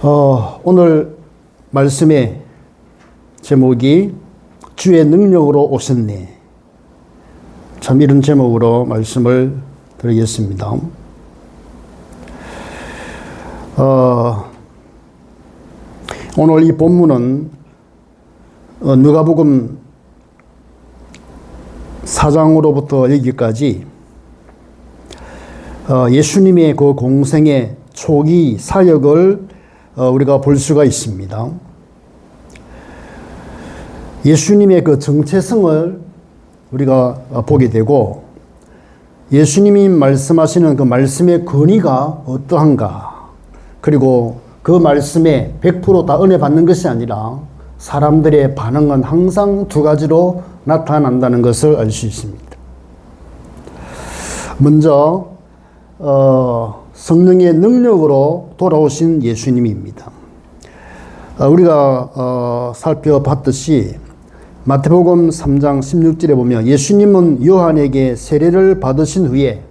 오늘 말씀의 제목이 주의 능력으로 오셨네. 참 이런 제목으로 말씀을 드리겠습니다. 오늘 이 본문은 누가복음 4장으로부터 여기까지 예수님의 그 공생의 초기 사역을 우리가 볼 수가 있습니다. 예수님의 그 정체성을 우리가 보게 되고, 예수님이 말씀하시는 그 말씀의 근위가 어떠한가, 그리고 그 말씀에 100% 다 은혜 받는 것이 아니라 사람들의 반응은 항상 두 가지로 나타난다는 것을 알 수 있습니다. 먼저 성령의 능력으로 돌아오신 예수님입니다. 우리가 살펴봤듯이 마태복음 3장 16절에 보면 예수님은 요한에게 세례를 받으신 후에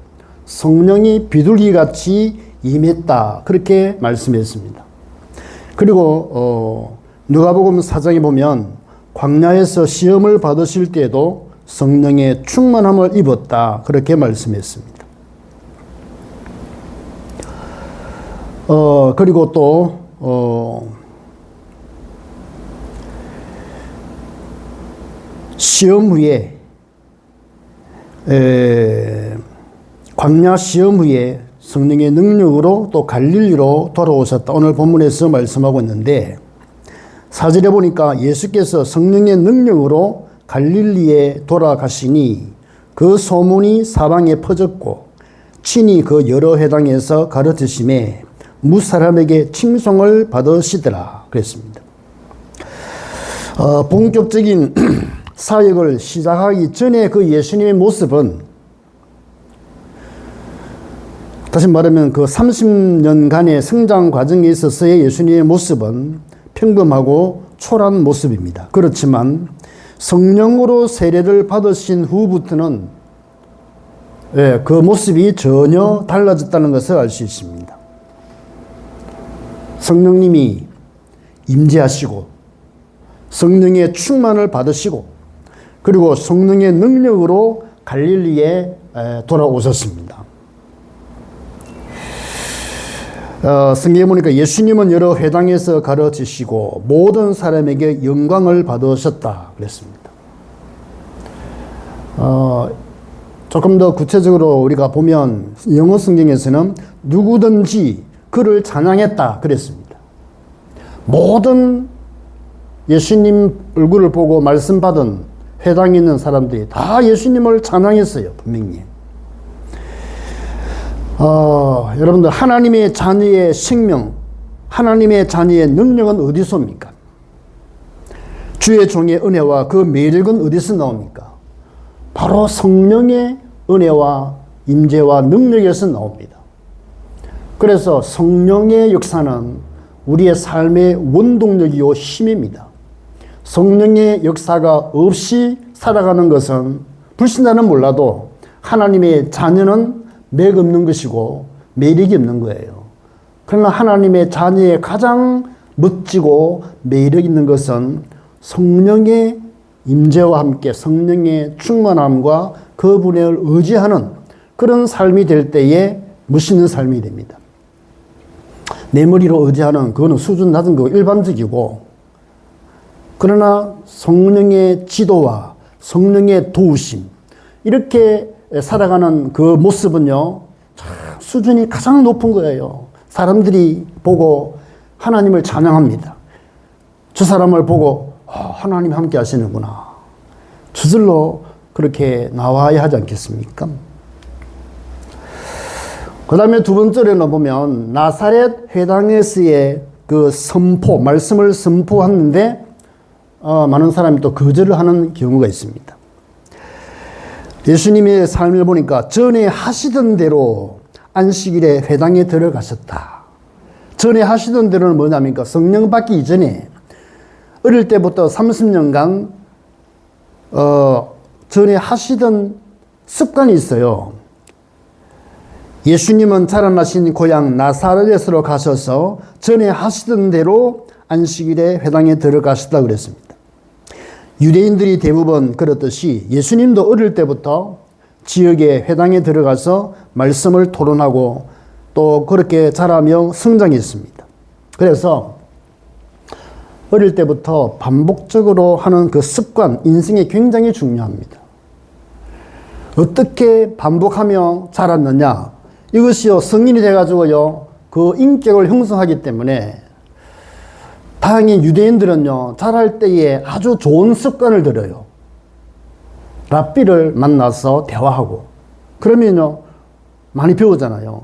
성령이 비둘기같이 임했다, 그렇게 말씀했습니다. 그리고 누가복음 4장에 보면 광야에서 시험을 받으실 때에도 성령의 충만함을 입었다, 그렇게 말씀했습니다. 그리고 또 시험 후에 광야 시험 후에 성령의 능력으로 또 갈릴리로 돌아오셨다, 오늘 본문에서 말씀하고 있는데, 4절에 보니까 예수께서 성령의 능력으로 갈릴리에 돌아가시니 그 소문이 사방에 퍼졌고 친히 그 여러 회당에서 가르치심에 무사람에게 칭송을 받으시더라, 그랬습니다. 본격적인 사역을 시작하기 전에 그 예수님의 모습은, 다시 말하면 그 30년간의 성장 과정에 있어서의 예수님의 모습은 평범하고 초라한 모습입니다. 그렇지만 성령으로 세례를 받으신 후부터는 그 모습이 전혀 달라졌다는 것을 알 수 있습니다. 성령님이 임재하시고 성령의 충만을 받으시고 그리고 성령의 능력으로 갈릴리에 돌아오셨습니다. 성경에 보니까 예수님은 여러 회당에서 가르치시고 모든 사람에게 영광을 받으셨다, 그랬습니다. 조금 더 구체적으로 우리가 보면 영어 성경에서는 누구든지 그를 찬양했다, 그랬습니다. 모든 예수님 얼굴을 보고 말씀 받은 회당에 있는 사람들이 다 예수님을 찬양했어요, 분명히. 여러분들, 하나님의 자녀의 생명, 하나님의 자녀의 능력은 어디서 옵니까? 주의 종의 은혜와 그 매력은 어디서 나옵니까? 바로 성령의 은혜와 임재와 능력에서 나옵니다. 그래서 성령의 역사는 우리의 삶의 원동력이요 힘입니다. 성령의 역사가 없이 살아가는 것은, 불신자는 몰라도 하나님의 자녀는 맥 없는 것이고 매력이 없는 거예요. 그러나 하나님의 자녀의 가장 멋지고 매력 있는 것은 성령의 임재와 함께 성령의 충만함과 그분을 의지하는 그런 삶이 될 때에 멋있는 삶이 됩니다. 내 머리로 의지하는 그거는 수준 낮은 거고 일반적이고, 그러나 성령의 지도와 성령의 도우심, 이렇게 살아가는 그 모습은요, 수준이 가장 높은 거예요. 사람들이 보고 하나님을 찬양합니다. 저 사람을 보고 하나님 함께 하시는구나, 저절로 그렇게 나와야 하지 않겠습니까? 그 다음에 두 번째로는 보면 나사렛 회당에서의 그 선포, 말씀을 선포하는데 많은 사람이 또 거절을 하는 경우가 있습니다. 예수님의 삶을 보니까 전에 하시던 대로 안식일에 회당에 들어가셨다. 전에 하시던 대로는 뭐냐니까 성령 받기 이전에 어릴 때부터 30년간 전에 하시던 습관이 있어요. 예수님은 자라나신 고향 나사렛으로 가셔서 전에 하시던 대로 안식일에 회당에 들어가시다 그랬습니다. 유대인들이 대부분 그렇듯이 예수님도 어릴 때부터 지역의 회당에 들어가서 말씀을 토론하고 또 그렇게 자라며 성장했습니다. 그래서 어릴 때부터 반복적으로 하는 그 습관, 인생이 굉장히 중요합니다. 어떻게 반복하며 자랐느냐? 이것이요, 성인이 돼가지고요, 그 인격을 형성하기 때문에 다행히 유대인들은요, 자랄 때에 아주 좋은 습관을 들여요. 랍비를 만나서 대화하고, 그러면요, 많이 배우잖아요.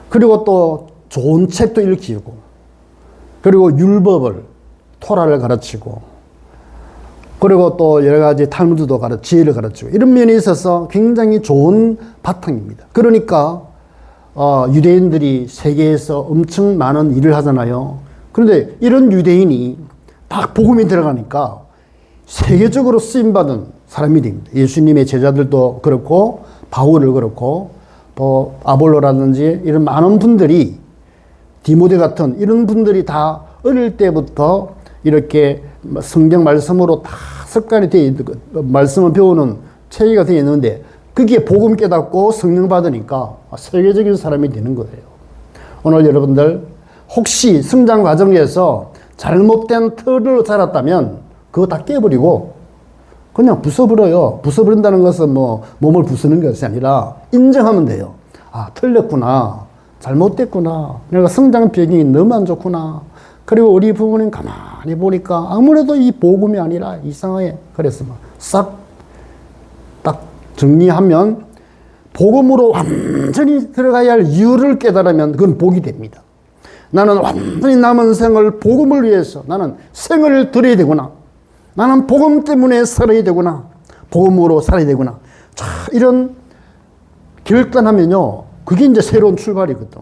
그리고 또 좋은 책도 읽히고, 그리고 율법을, 토라를 가르치고, 그리고 또 여러 가지 탈무드도 지혜를 가르치고, 이런 면에 있어서 굉장히 좋은 바탕입니다. 그러니까 유대인들이 세계에서 엄청 많은 일을 하잖아요. 그런데 이런 유대인이 딱 복음이 들어가니까 세계적으로 쓰임받은 사람이 됩니다. 예수님의 제자들도 그렇고 바울을 그렇고 또 아볼로라든지 이런 많은 분들이, 디모데 같은 이런 분들이 다 어릴 때부터 이렇게 성경 말씀으로 다 습관이 되어 있는, 말씀을 배우는 체계가 되어 있는데 그게 복음 깨닫고 성령 받으니까 세계적인 사람이 되는 거예요. 오늘 여러분들 혹시 성장 과정에서 잘못된 틀로 자랐다면 그거 다 깨버리고 그냥 부숴버려요. 부숴버린다는 것은 뭐 몸을 부수는 것이 아니라 인정하면 돼요. 아, 틀렸구나. 잘못됐구나. 내가 성장 배경이 너무 안 좋구나. 그리고 우리 부모님 가만히 보니까 아무래도 이 복음이 아니라 이상해. 그래서 싹 딱 정리하면 복음으로 완전히 들어가야 할 이유를 깨달으면 그건 복이 됩니다. 나는 완전히 남은 생을 복음을 위해서 나는 생을 드려야 되구나. 나는 복음 때문에 살아야 되구나. 복음으로 살아야 되구나. 자, 이런 결단하면요, 그게 이제 새로운 출발이거든.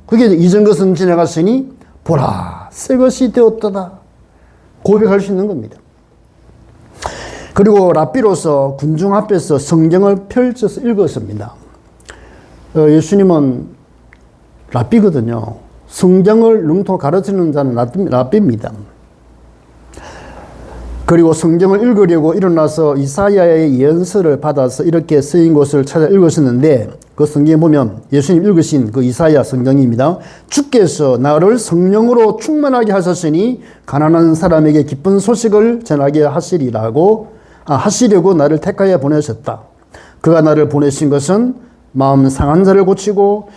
그게 이전 것은 지나갔으니 보라, 새 것이 되었다. 고백할 수 있는 겁니다. 그리고 랍비로서 군중 앞에서 성경을 펼쳐서 읽었습니다. 예수님은 랍비거든요. 성경을 능통 가르치는 자는 랍비입니다. 그리고 성경을 읽으려고 일어나서 이사야의 예언서를 받아서 이렇게 쓰인 곳을 찾아 읽으셨는데 그 성경에 보면 예수님 읽으신 그 이사야 성경입니다. 주께서 나를 성령으로 충만하게 하셨으니 가난한 사람에게 기쁜 소식을 전하게 하시려고 나를 택하여 보내셨다. 그가 나를 보내신 것은 마음 상한 자를 고치고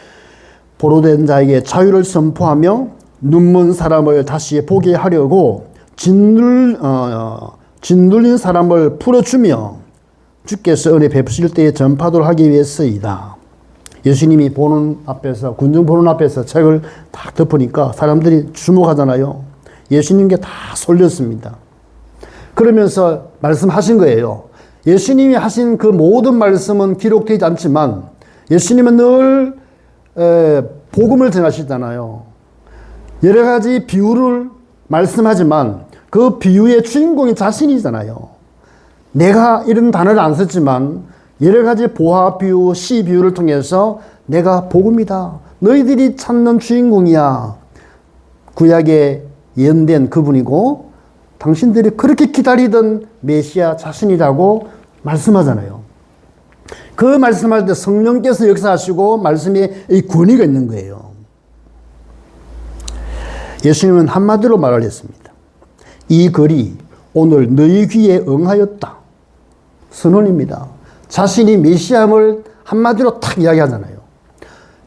보로된 자에게 자유를 선포하며 눈먼 사람을 다시 보게 하려고 짓눌린 사람을 풀어주며 주께서 은혜 베푸실 때에 전파도를 하기 위해서이다. 예수님이 보는 앞에서, 군중 보는 앞에서 책을 딱 덮으니까 사람들이 주목하잖아요. 예수님께 다 쏠렸습니다. 그러면서 말씀하신 거예요. 예수님이 하신 그 모든 말씀은 기록되지 않지만 예수님은 늘 복음을 전하시잖아요. 여러 가지 비유를 말씀하지만 그 비유의 주인공이 자신이잖아요. 내가 이런 단어를 안 썼지만 여러 가지 보화 비유, 시 비유를 통해서 내가 복음이다. 너희들이 찾는 주인공이야. 구약에 예언된 그분이고 당신들이 그렇게 기다리던 메시아 자신이라고 말씀하잖아요. 그 말씀할 때 성령께서 역사하시고 말씀에 이 권위가 있는 거예요. 예수님은 한마디로 말을 했습니다. 이 글이 오늘 너희 귀에 응하였다. 선언입니다. 자신이 메시아임을 한마디로 탁 이야기하잖아요.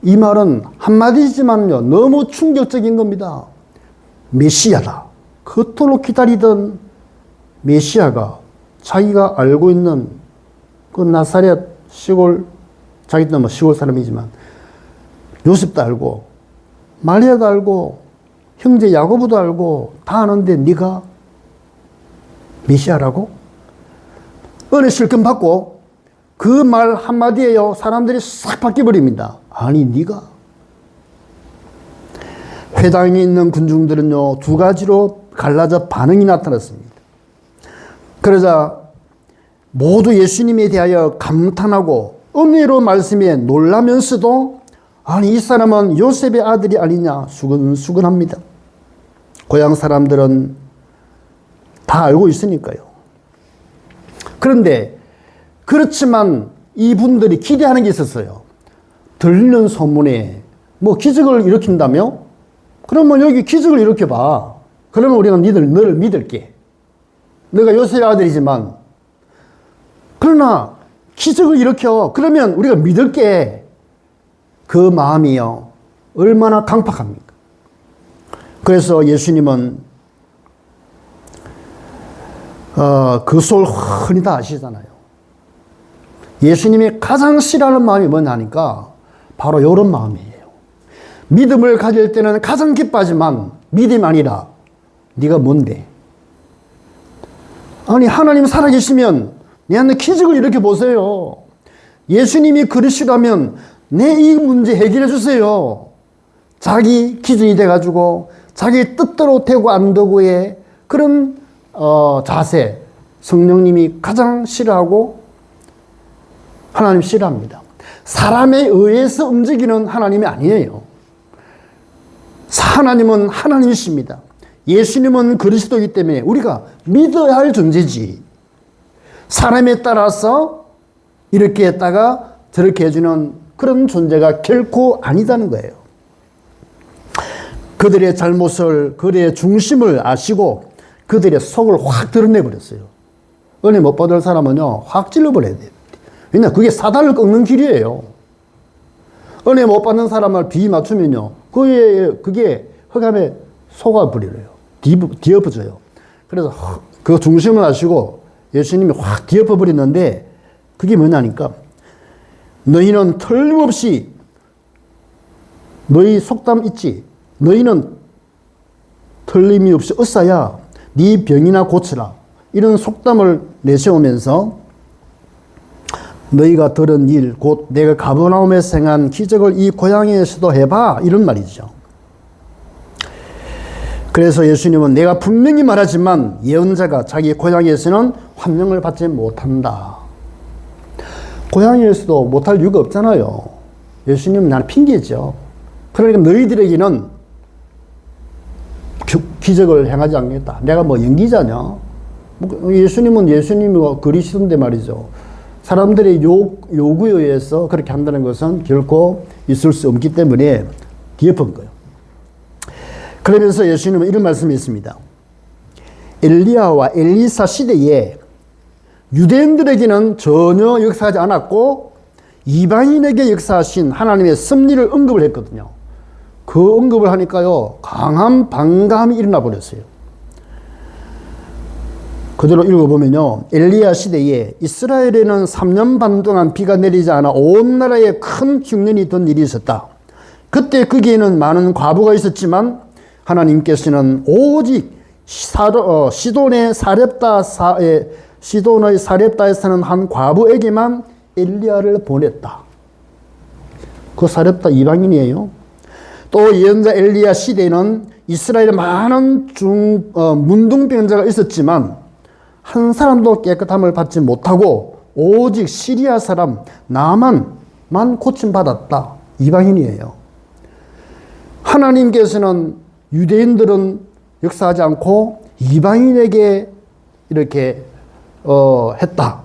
이 말은 한마디지만요, 너무 충격적인 겁니다. 메시아다. 그토록 기다리던 메시아가 자기가 알고 있는 그 나사렛 시골, 자기도 뭐 시골 사람이지만 요셉도 알고 마리아도 알고 형제 야고보도 알고 다 아는데 네가 메시아라고? 은혜 실컷 받고 그 말 한마디에요 사람들이 싹 바뀌어버립니다. 아니 네가? 회당에 있는 군중들은요 두 가지로 갈라져 반응이 나타났습니다. 그러자 모두 예수님에 대하여 감탄하고 은혜로 말씀에 놀라면서도 아니 이 사람은 요셉의 아들이 아니냐 수근수근합니다. 고향 사람들은 다 알고 있으니까요. 그런데 그렇지만 이분들이 기대하는 게 있었어요. 들리는 소문에 뭐 기적을 일으킨다며? 그러면 여기 기적을 일으켜봐. 그러면 우리가 너를 믿을게. 너가 요셉의 아들이지만 그러나 기적을 일으켜. 그러면 우리가 믿을게. 그 마음이요. 얼마나 강팍합니까? 그래서 예수님은 그 속을 흔히 다 아시잖아요. 예수님이 가장 싫어하는 마음이 뭐냐 하니까 바로 이런 마음이에요. 믿음을 가질 때는 가장 기뻐하지만 믿음이 아니라 네가 뭔데? 아니 하나님 살아계시면 내한테 기적을 일으켜 보세요. 예수님이 그러시라면 내 이 문제 해결해 주세요. 자기 기준이 돼가지고 자기 뜻대로 되고 안 되고의 그런 자세, 성령님이 가장 싫어하고 하나님 싫어합니다. 사람에 의해서 움직이는 하나님이 아니에요. 하나님은 하나님이십니다. 예수님은 그리스도이기 때문에 우리가 믿어야 할 존재지. 사람에 따라서 이렇게 했다가 저렇게 해주는 그런 존재가 결코 아니다는 거예요. 그들의 잘못을, 그들의 중심을 아시고 그들의 속을 확 드러내버렸어요. 은혜 못 받을 사람은요, 확 찔러버려야 돼요. 왜냐, 그게 사단을 꺾는 길이에요. 은혜 못 받는 사람을 비 맞추면요, 그게 흑암에 속아버려요. 뒤엎어져요. 그래서 그 중심을 아시고 예수님이 확 뒤엎어버리는데 그게 뭐냐니까 너희는 틀림없이 너희 속담 있지? 너희는 틀림이 없이 어싸야 네 병이나 고치라. 이런 속담을 내세우면서 너희가 들은 일, 곧 내가 가버나움에서 행한 기적을 이 고향에서도 해봐. 이런 말이죠. 그래서 예수님은 내가 분명히 말하지만 예언자가 자기 고향에서는 환영을 받지 못한다. 고향에서도 못할 이유가 없잖아요. 예수님은 나는 핑계죠. 그러니까 너희들에게는 기적을 행하지 않겠다. 내가 뭐 연기자냐? 예수님은 예수님이고 그리스도인데 말이죠. 사람들의 요구에 의해서 그렇게 한다는 것은 결코 있을 수 없기 때문에 뒤엎은 거예요. 그러면서 예수님은 이런 말씀이 있습니다. 엘리야와 엘리사 시대에 유대인들에게는 전혀 역사하지 않았고 이방인에게 역사하신 하나님의 섭리를 언급을 했거든요. 그 언급을 하니까요, 강한 반감이 일어나 버렸어요. 그대로 읽어보면요, 엘리야 시대에 이스라엘에는 3년 반 동안 비가 내리지 않아 온 나라에 큰 흉년이 있던 일이 있었다. 그때 거기에는 많은 과부가 있었지만 하나님께서는 오직 시돈의 사렙다에 사는 한 과부에게만 엘리야를 보냈다. 그 사렙다 이방인이에요. 또 예언자 엘리야 시대에는 이스라엘에 많은 문둥병자가 있었지만 한 사람도 깨끗함을 받지 못하고 오직 시리아 사람 나만만 고침받았다. 이방인이에요. 하나님께서는 유대인들은 역사하지 않고 이방인에게 이렇게 했다.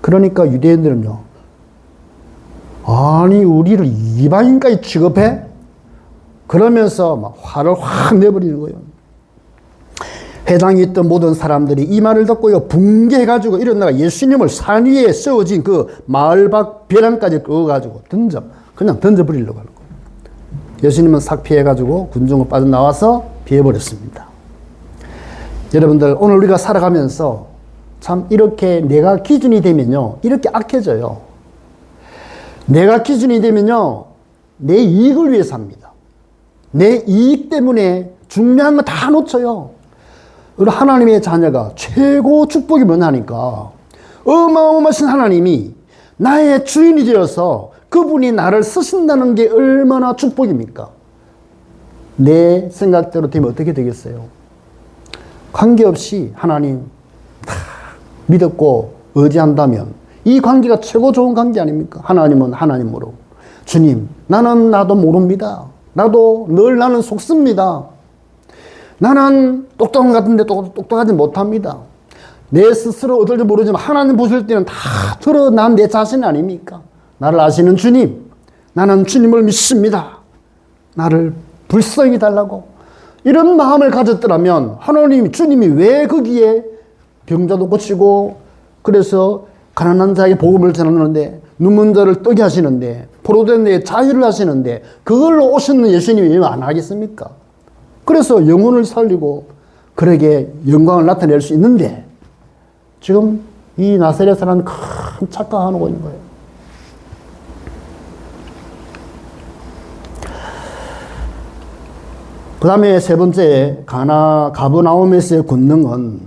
그러니까 유대인들은요, 아니 우리를 이방인까지 취급해? 그러면서 막 화를 확 내버리는 거예요. 해당에 있던 모든 사람들이 이 말을 듣고요, 붕괴해가지고 일어나가 예수님을 산 위에 세워진 그 마을 밖 벼랑까지 끄어가지고 그냥 던져버리려고 하는 거예요. 예수님은 싹 피해가지고 군중으로 빠져나와서 피해버렸습니다. 여러분들, 오늘 우리가 살아가면서 참 이렇게 내가 기준이 되면요, 이렇게 악해져요. 내가 기준이 되면요, 내 이익을 위해서 합니다. 내 이익 때문에 중요한 거 다 놓쳐요. 우리 하나님의 자녀가 최고 축복이 뭐냐니까, 어마어마하신 하나님이 나의 주인이 되어서 그분이 나를 쓰신다는 게 얼마나 축복입니까? 내 생각대로 되면 어떻게 되겠어요? 관계없이 하나님 다 믿었고 의지한다면 이 관계가 최고 좋은 관계 아닙니까? 하나님은 하나님으로. 주님, 나도 모릅니다. 나는 속습니다. 나는 똑똑한 것 같은데 똑똑하지 못합니다. 내 스스로 어떨지 모르지만 하나님 보실 때는 다 드러난 내 자신 아닙니까? 나를 아시는 주님, 나는 주님을 믿습니다. 나를 불쌍히 달라고. 이런 마음을 가졌더라면 주님이 왜 거기에 병자도 고치고, 그래서 가난한 자에게 복음을 전하는데, 눈먼 자를 뜨게 하시는데, 포로된 자에게 자유를 하시는데, 그걸로 오시는 예수님이 왜 안 하겠습니까? 그래서 영혼을 살리고 그에게 영광을 나타낼 수 있는데, 지금 이 나사렛 사람은 큰 착각하고 있는 거예요. 그 다음에 세 번째, 가버나움에서의 권능은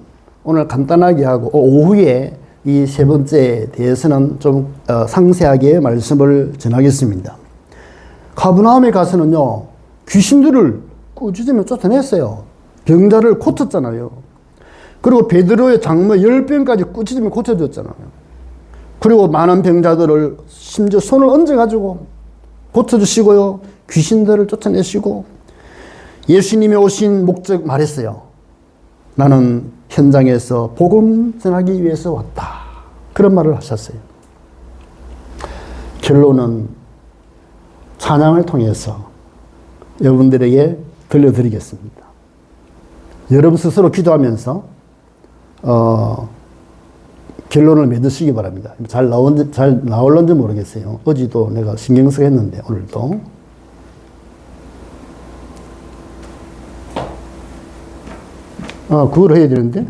오늘 간단하게 하고, 오후에 이 세 번째에 대해서는 좀 상세하게 말씀을 전하겠습니다. 가버나움에 가서는요, 귀신들을 꾸짖으며 쫓아냈어요. 병자를 고쳤잖아요. 그리고 베드로의 장모 10병까지 꾸짖으며 고쳐줬잖아요. 그리고 많은 병자들을 심지어 손을 얹어가지고 고쳐주시고요. 귀신들을 쫓아내시고, 예수님이 오신 목적 말했어요. 나는 현장에서 복음 전하기 위해서 왔다. 그런 말을 하셨어요. 결론은 찬양을 통해서 여러분들에게 들려드리겠습니다. 여러분 스스로 기도하면서 결론을 맺으시기 바랍니다. 잘 나올는지 모르겠어요. 어제도 내가 신경 쓰고 했는데 오늘도. 그걸 해야 되는데.